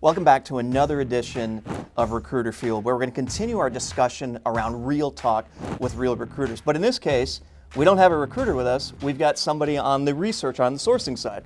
Welcome back to another edition of Recruiter Fuel, where we're going to continue our discussion around real talk with real recruiters. But in this case, we don't have a recruiter with us. We've got somebody on the research, on the sourcing side.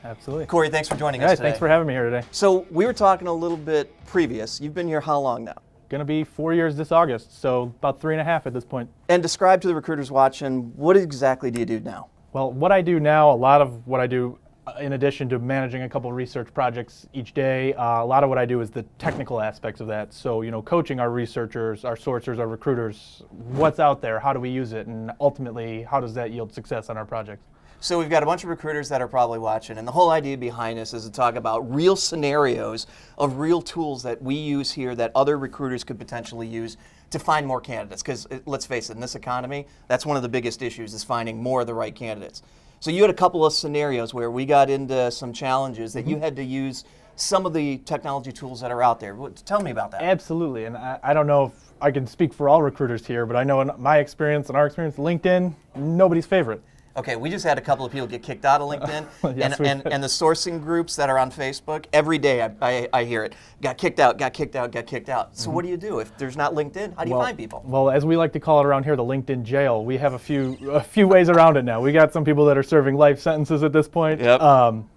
Absolutely. Corey, thanks for joining us today. Thanks for having me here today. So we were talking a little bit previous. You've been here how long now? Going to be 4 years this August, so about 3.5 at this point. And describe to the recruiters watching, what exactly do you do now? Well, what I do now, a lot of what I do, in addition to managing a couple of research projects each day, a lot of what I do is the technical aspects of that. So, coaching our researchers, our sourcers, our recruiters, what's out there, how do we use it, and ultimately, how does that yield success on our projects? So we've got a bunch of recruiters that are probably watching, and the whole idea behind this is to talk about real scenarios of real tools that we use here that other recruiters could potentially use to find more candidates. Because let's face it, in this economy, that's one of the biggest issues, is finding more of the right candidates. So you had a couple of scenarios where we got into some challenges that you had to use some of the technology tools that are out there. Tell me about that. Absolutely, and I don't know if I can speak for all recruiters here, but I know in my experience and our experience, LinkedIn, nobody's favorite. Okay, we just had a couple of people get kicked out of LinkedIn, Yes, and the sourcing groups that are on Facebook, every day I hear it, got kicked out, got kicked out, got kicked out. So what do you do? If there's not LinkedIn, how do you find people? Well, as we like to call it around here, the LinkedIn jail. We have a few ways around it now. We got some people that are serving life sentences at this point. Yep.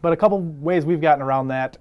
But a couple ways we've gotten around that.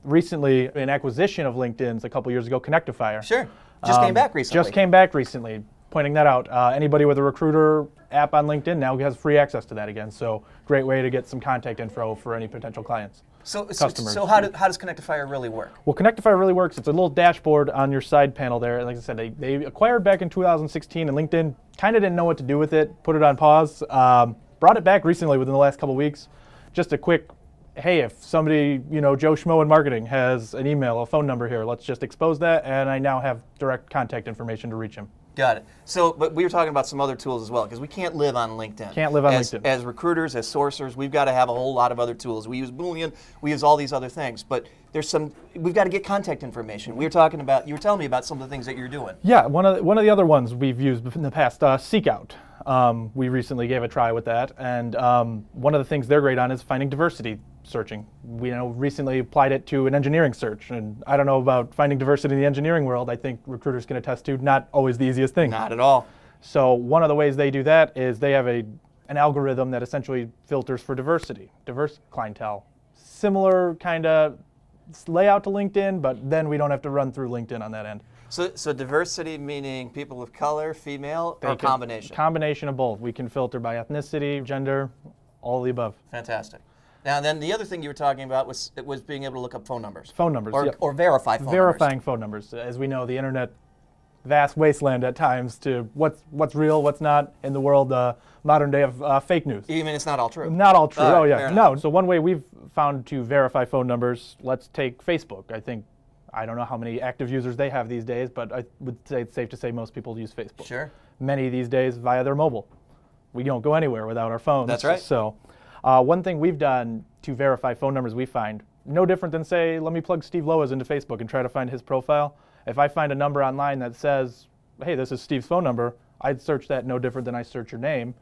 Recently, an acquisition of LinkedIn's a couple years ago, Connectifier. Sure, just came back recently. Just came back recently. Pointing that out. Anybody with a recruiter app on LinkedIn now has free access to that again. So great way to get some contact info for any potential clients. Customers. So how does Connectifier really work? Well, Connectifier really works. It's a little dashboard on your side panel there. Like I said, they acquired back in 2016, and LinkedIn kind of didn't know what to do with it, put it on pause. Brought it back recently within the last couple weeks. Just a quick, hey, if somebody, Joe Schmo in marketing has an email, a phone number here, let's just expose that, and I now have direct contact information to reach him. Got it. So, but we were talking about some other tools as well, because we can't live on LinkedIn. Can't live on LinkedIn. As recruiters, as sourcers, we've got to have a whole lot of other tools. We use Boolean, we use all these other things, but we've got to get contact information. You were telling me about some of the things that you're doing. Yeah, one of the other ones we've used in the past, Seek Out. We recently gave a try with that, and one of the things they're great on is finding diversity searching. We recently applied it to an engineering search, and I don't know about finding diversity in the engineering world. I think recruiters can attest to not always the easiest thing. Not at all. So one of the ways they do that is they have an algorithm that essentially filters for diversity, diverse clientele. Similar kind of layout to LinkedIn, but then we don't have to run through LinkedIn on that end. So diversity meaning people of color, female, or a combination? Combination of both. We can filter by ethnicity, gender, all of the above. Fantastic. Now then, the other thing you were talking about was being able to look up phone numbers. Phone numbers, or verify phone numbers. Verifying phone numbers. As we know, the internet, vast wasteland at times to what's real, what's not in the world, modern day of fake news. Even it's not all true. Not all true. Right, oh yeah. No. So one way we've found to verify phone numbers, let's take Facebook. I don't know how many active users they have these days, but I would say it's safe to say most people use Facebook. Sure. Many these days via their mobile. We don't go anywhere without our phones. That's right. So one thing we've done to verify phone numbers we find, no different than say, let me plug Steve Loas into Facebook and try to find his profile. If I find a number online that says, hey, this is Steve's phone number, I'd search that no different than I search your name.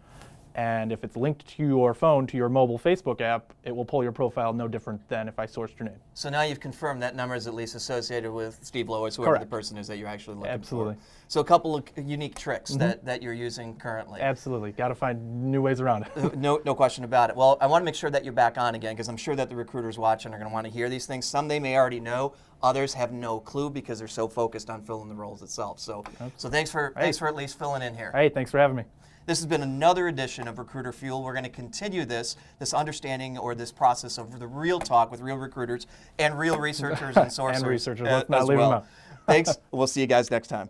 And if it's linked to your phone, to your mobile Facebook app, it will pull your profile no different than if I sourced your name. So now you've confirmed that number is at least associated with Steve Lois, whoever Correct. the person is that you're actually looking Absolutely. for. So a couple of unique tricks that you're using currently. Absolutely. Got to find new ways around it. No question about it. Well, I want to make sure that you're back on again, because I'm sure that the recruiters watching are going to want to hear these things. Some they may already know. Others have no clue because they're so focused on filling the roles itself. So thanks for at least filling in here. Hey, thanks for having me. This has been another edition of Recruiter Fuel. We're going to continue this understanding or this process of the real talk with real recruiters and real researchers and sourcers and researchers. Let's not leave them out. Thanks. We'll see you guys next time.